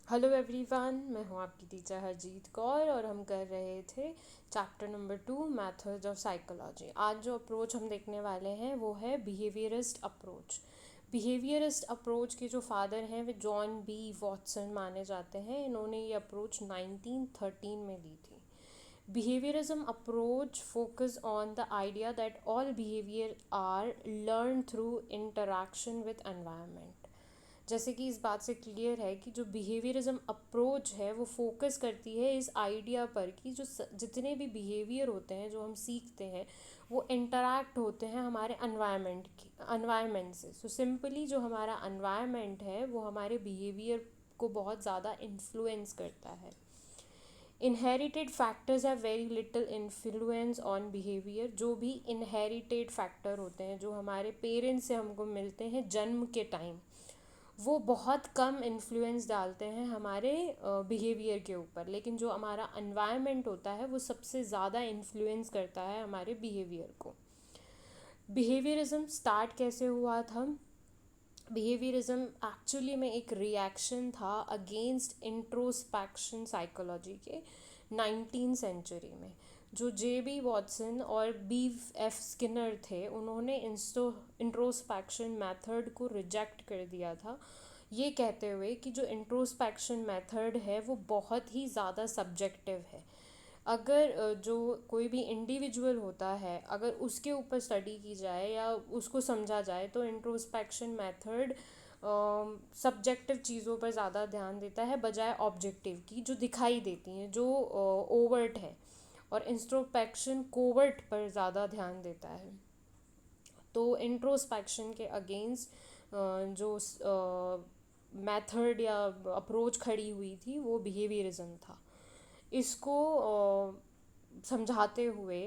Hello everyone, मैं हूँ आपकी टीचर हरजीत कौर और हम कर रहे थे chapter number 2 methods of psychology. आज जो अप्रोच हम देखने वाले हैं वो है बिहेवियरिस्ट अप्रोच। बिहेवियरिस्ट अप्रोच के जो फादर हैं वे जॉन बी वॉटसन माने जाते हैं। इन्होंने ये अप्रोच 1913 में दी थी। Behaviorism approach focus on the idea that all behavior are learned through interaction with environment। जैसे कि इस बात से क्लियर है कि जो बिहेवियरिज्म अप्रोच है वो फोकस करती है इस आइडिया पर कि जो जितने भी बिहेवियर होते हैं जो हम सीखते हैं वो इंटरैक्ट होते हैं हमारे एनवायरनमेंट से। सो सिंपली जो हमारा एनवायरनमेंट है वो हमारे बिहेवियर को बहुत ज़्यादा इन्फ्लुएंस करता है। Inherited factors have very little influence on behaviour. जो भी इनहेरिटेड फैक्टर होते हैं जो हमारे पेरेंट्स से हमको मिलते हैं जन्म के टाइम, वो बहुत कम इन्फ्लुएंस डालते हैं हमारे बिहेवियर के ऊपर। लेकिन जो हमारा एनवायरनमेंट होता है वो सबसे ज़्यादा इन्फ्लुएंस करता है हमारे बिहेवियर को। बिहेवियरिज्म स्टार्ट कैसे हुआ था? बिहेवियरिज्म एक्चुअली में एक रिएक्शन था अगेंस्ट इंट्रोस्पेक्शन साइकोलॉजी के 19th सेंचुरी में। जो जे बी वॉटसन और बी एफ स्किनर थे उन्होंने इंट्रोस्पेक्शन मेथड को रिजेक्ट कर दिया था, ये कहते हुए कि जो इंट्रोस्पेक्शन मेथड है वो बहुत ही ज़्यादा सब्जेक्टिव है। अगर जो कोई भी इंडिविजुअल होता है अगर उसके ऊपर स्टडी की जाए या उसको समझा जाए तो इंट्रोस्पेक्शन मेथड सब्जेक्टिव चीज़ों पर ज़्यादा ध्यान देता है बजाय ऑब्जेक्टिव की जो दिखाई देती हैं, जो ओवर्ट है। और इंट्रोस्पेक्शन कोवर्ट पर ज़्यादा ध्यान देता है। तो इंट्रोस्पेक्शन के अगेंस्ट जो मेथड या अप्रोच खड़ी हुई थी वो बिहेवियरिज्म था। इसको समझाते हुए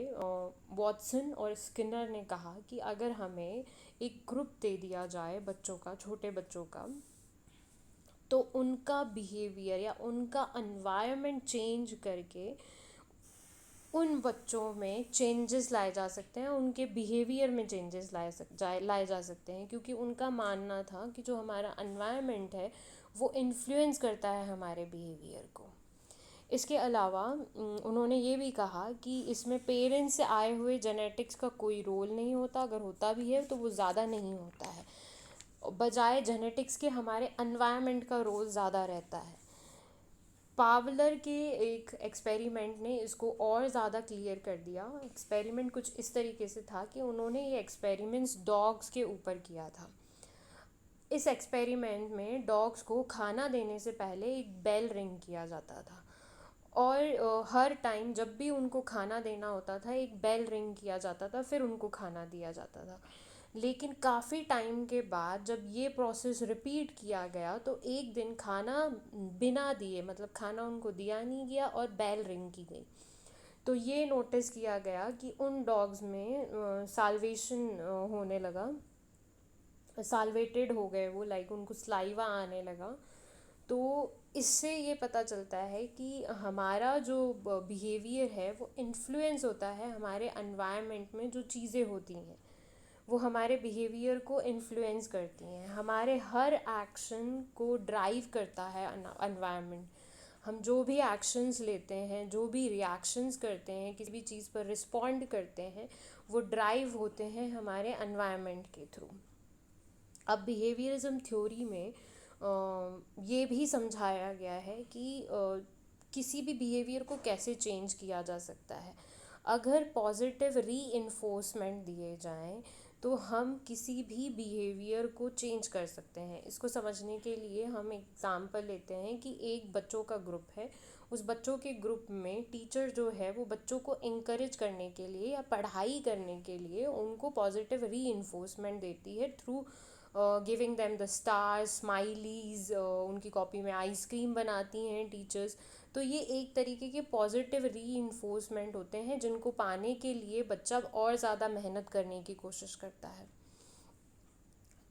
वॉटसन और स्किनर ने कहा कि अगर हमें एक ग्रुप दे दिया जाए बच्चों का, छोटे बच्चों का, तो उनका बिहेवियर या उनका एनवायरनमेंट चेंज करके उन बच्चों में चेंजेस लाए जा सकते हैं, उनके बिहेवियर में चेंजेस लाए जा सकते हैं। क्योंकि उनका मानना था कि जो हमारा एनवायरनमेंट है वो इन्फ्लुएंस करता है हमारे बिहेवियर को। इसके अलावा उन्होंने ये भी कहा कि इसमें पेरेंट्स से आए हुए जेनेटिक्स का कोई रोल नहीं होता, अगर होता भी है तो वो ज़्यादा नहीं होता है। बजाय जेनेटिक्स के हमारे एनवायरनमेंट का रोल ज़्यादा रहता है। पावलर के एक एक्सपेरिमेंट ने इसको और ज़्यादा क्लियर कर दिया। एक्सपेरिमेंट कुछ इस तरीके से था कि उन्होंने ये एक्सपेरिमेंट्स डॉग्स के ऊपर किया था। इस एक्सपेरिमेंट में डॉग्स को खाना देने से पहले एक बेल रिंग किया जाता था और हर टाइम जब भी उनको खाना देना होता था एक बेल रिंग किया जाता था, फिर उनको खाना दिया जाता था। लेकिन काफ़ी टाइम के बाद जब ये प्रोसेस रिपीट किया गया तो एक दिन खाना बिना दिए, मतलब खाना उनको दिया नहीं गया और बेल रिंग की गई। तो ये नोटिस किया गया कि उन डॉग्स में साल्वेशन होने लगा, साल्वेटेड हो गए वो, लाइक उनको स्लाइवा आने लगा। तो इससे ये पता चलता है कि हमारा जो बिहेवियर है वो इन्फ्लुएंस होता है हमारे एनवायरनमेंट में जो चीज़ें होती हैं वो हमारे बिहेवियर को इन्फ्लुएंस करती हैं। हमारे हर एक्शन को ड्राइव करता है एनवायरनमेंट। हम जो भी एक्शंस लेते हैं, जो भी रिएक्शंस करते हैं, किसी भी चीज़ पर रिस्पॉन्ड करते हैं, वो ड्राइव होते हैं हमारे एनवायरनमेंट के थ्रू। अब बिहेवियरिज्म थ्योरी में ये भी समझाया गया है कि किसी भी बिहेवियर को कैसे चेंज किया जा सकता है। अगर पॉजिटिव री दिए जाएं तो हम किसी भी बिहेवियर को चेंज कर सकते हैं। इसको समझने के लिए हम एग्ज़ाम्पल लेते हैं कि एक बच्चों का ग्रुप है। उस बच्चों के ग्रुप में टीचर जो है वो बच्चों को इंकरेज करने के लिए या पढ़ाई करने के लिए उनको पॉजिटिव री देती है through giving them the stars, smileys, उनकी कॉपी में आइसक्रीम बनाती हैं टीचर्स। तो ये एक तरीके के पॉजिटिव री होते हैं जिनको पाने के लिए बच्चा और ज़्यादा मेहनत करने की कोशिश करता है।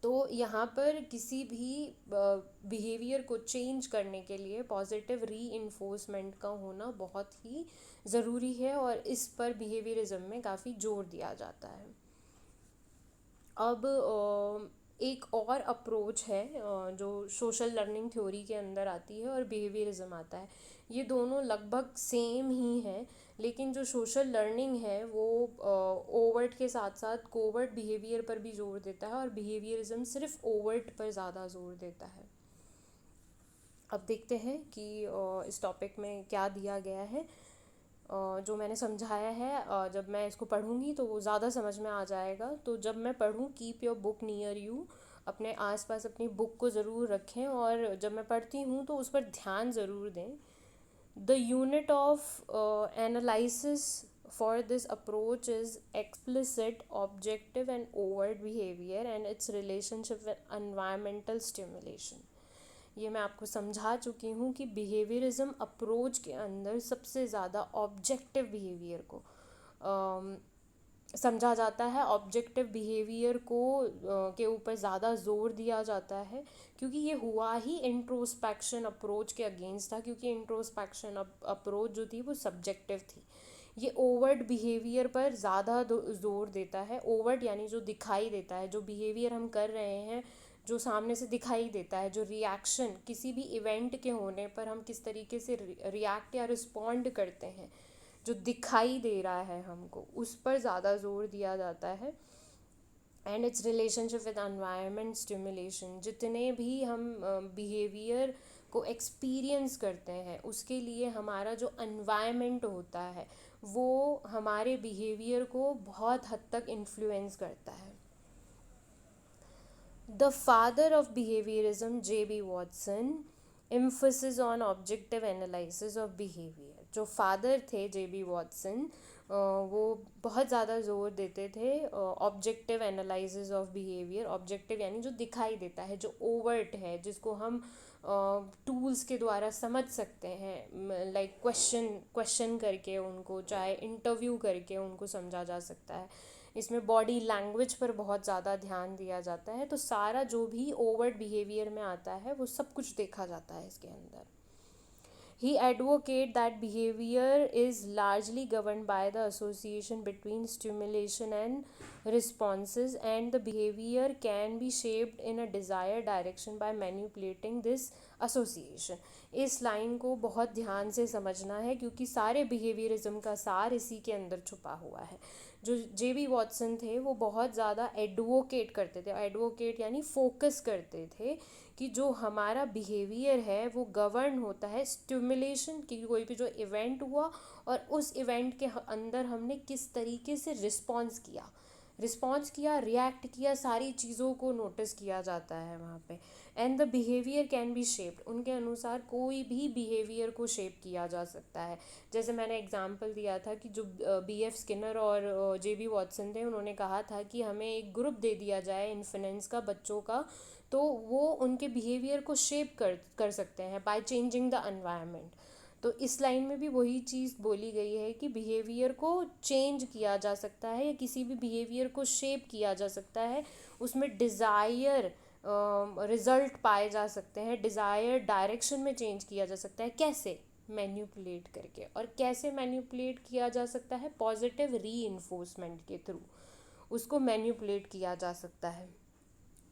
तो यहाँ पर किसी भी बिहेवियर को चेंज करने के लिए पॉजिटिव री का होना बहुत ही ज़रूरी है और इस पर बिहेवियरिज्म में काफ़ी जोर दिया जाता है। अब एक और अप्रोच है जो सोशल लर्निंग थ्योरी के अंदर आती है और बिहेवियरिज्म आता है। ये दोनों लगभग सेम ही है, लेकिन जो सोशल लर्निंग है वो ओवर्ट के साथ साथ कोवर्ट बिहेवियर पर भी जोर देता है, और बिहेवियरिज्म सिर्फ ओवर्ट पर ज़्यादा जोर देता है। अब देखते हैं कि इस टॉपिक में क्या दिया गया है। जो मैंने समझाया है, जब मैं इसको पढ़ूंगी तो वो ज़्यादा समझ में आ जाएगा। तो जब मैं पढ़ूँ, keep your book near you, अपने आसपास अपनी बुक को ज़रूर रखें, और जब मैं पढ़ती हूँ तो उस पर ध्यान ज़रूर दें। The unit of analysis for this approach is explicit, objective, and overt behavior and its relationship with environmental stimulation. ये मैं आपको समझा चुकी हूँ कि बिहेवियरिज्म अप्रोच के अंदर सबसे ज़्यादा ऑब्जेक्टिव बिहेवियर को समझा जाता है। ऑब्जेक्टिव बिहेवियर को के ऊपर ज़्यादा जोर दिया जाता है, क्योंकि ये हुआ ही इंट्रोस्पेक्शन अप्रोच के अगेंस्ट था, क्योंकि इंट्रोस्पेक्शन अप्रोच जो थी वो सब्जेक्टिव थी। ये ओवर्ट बिहेवियर पर ज़्यादा जोर देता है। ओवर्ट यानी जो दिखाई देता है, जो बिहेवियर हम कर रहे हैं, जो सामने से दिखाई देता है, जो रिएक्शन किसी भी इवेंट के होने पर हम किस तरीके से रिएक्ट या रिस्पॉन्ड करते हैं, जो दिखाई दे रहा है हमको, उस पर ज़्यादा जोर दिया जाता है। And it's relationship with environment stimulation, जितने भी हम बिहेवियर को एक्सपीरियंस करते हैं उसके लिए हमारा जो एनवायरनमेंट होता है वो हमारे बिहेवियर को बहुत हद तक इन्फ्लुएंस करता है। The father of behaviorism, J.B. Watson, emphasis on objective analysis of behavior. जो फादर थे J.B. वॉटसन, वो बहुत ज़्यादा ज़ोर देते थे objective analysis of behaviour. Objective यानी जो दिखाई देता है, जो ओवर्ट है, जिसको हम टूल्स के द्वारा समझ सकते हैं, लाइक क्वेश्चन करके उनको, चाहे इंटरव्यू करके उनको समझा जा सकता है। इसमें बॉडी लैंग्वेज पर बहुत ज़्यादा ध्यान दिया जाता है। तो सारा जो भी ओवर्ट बिहेवियर में आता है वो सब कुछ देखा जाता है इसके अंदर। He advocated that behavior is largely governed by the association between stimulation and responses, and the behavior can be shaped in a desired direction by manipulating this association. इस लाइन को बहुत ध्यान से समझना है, क्योंकि सारे बिहेवियरिज्म का सार इसी के अंदर छुपा हुआ है। जो J.B. वॉटसन थे वो बहुत ज़्यादा एडवोकेट करते थे। एडवोकेट यानी फोकस करते थे कि जो हमारा बिहेवियर है वो गवर्न होता है स्टिमुलेशन की, कोई भी जो इवेंट हुआ और उस इवेंट के अंदर हमने किस तरीके से रिस्पॉन्स किया, रिएक्ट किया, सारी चीज़ों को नोटिस किया जाता है वहाँ पे। And the behaviour can be shaped, उनके अनुसार कोई भी बिहेवियर को शेप किया जा सकता है। जैसे मैंने एग्जांपल दिया था कि जो B.F. स्किनर और J.B. वॉटसन थे, उन्होंने कहा था कि हमें एक ग्रुप दे दिया जाए इन्फिनेंस का, बच्चों का, तो वो उनके बिहेवियर को शेप कर सकते हैं बाय चेंजिंग द एनवायरनमेंट। तो इस लाइन में भी वही चीज़ बोली गई है कि बिहेवियर को चेंज किया जा सकता है या किसी भी बिहेवियर को शेप किया जा सकता है, उसमें डिज़ायर रिज़ल्ट पाए जा सकते हैं, डिज़ायर डायरेक्शन में चेंज किया जा सकता है। कैसे? मैन्युपुलेट करके। और कैसे मैन्युपुलेट किया जा सकता है? पॉजिटिव रीइंफोर्समेंट के थ्रू उसको मैन्युपुलेट किया जा सकता है।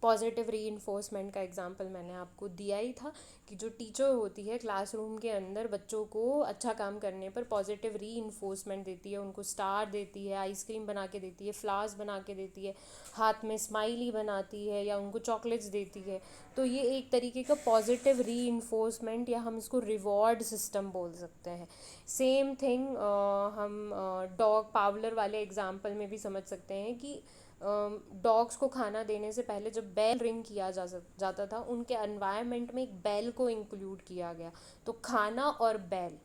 पॉजिटिव रीइंफोर्समेंट का एग्जांपल मैंने आपको दिया ही था कि जो टीचर होती है क्लासरूम के अंदर बच्चों को अच्छा काम करने पर पॉजिटिव रीइंफोर्समेंट देती है, उनको स्टार देती है, आइसक्रीम बना के देती है, फ्लावर्स बना के देती है, हाथ में स्माइली बनाती है, या उनको चॉकलेट्स देती है। तो ये एक तरीके का पॉजिटिव रीइंफोर्समेंट, या हम इसको रिवॉर्ड सिस्टम बोल सकते हैं। सेम थिंग हम डॉग पावलर वाले एग्जाम्पल में भी समझ सकते हैं कि डॉग्स को खाना देने से पहले जब बेल रिंग किया जाता था, उनके एनवायरनमेंट में एक बेल को इंक्लूड किया गया। तो खाना और बेल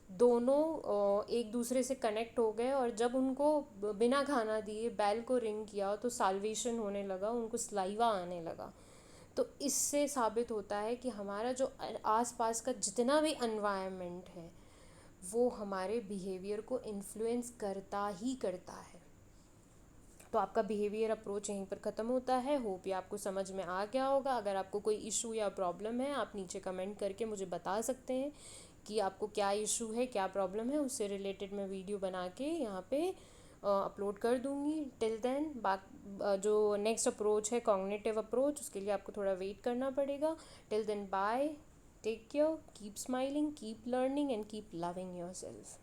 दोनों एक दूसरे से कनेक्ट हो गए, और जब उनको बिना खाना दिए बेल को रिंग किया तो साल्वेशन होने लगा, उनको सलाइवा आने लगा। तो इससे साबित होता है कि हमारा जो आसपास का जितना भी एनवायरनमेंट है वो हमारे बिहेवियर को इन्फ्लुएंस करता ही करता है। तो आपका बिहेवियर अप्रोच यहीं पर ख़त्म होता है। होप ये आपको समझ में आ गया होगा। अगर आपको कोई इशू या प्रॉब्लम है, आप नीचे कमेंट करके मुझे बता सकते हैं कि आपको क्या इशू है, क्या प्रॉब्लम है। उससे रिलेटेड मैं वीडियो बना के यहाँ पे अपलोड कर दूँगी. टिल देन जो नेक्स्ट अप्रोच है कॉग्निटिव अप्रोच, उसके लिए आपको थोड़ा वेट करना पड़ेगा. Till then bye, take care, keep smiling, keep learning and keep loving your self.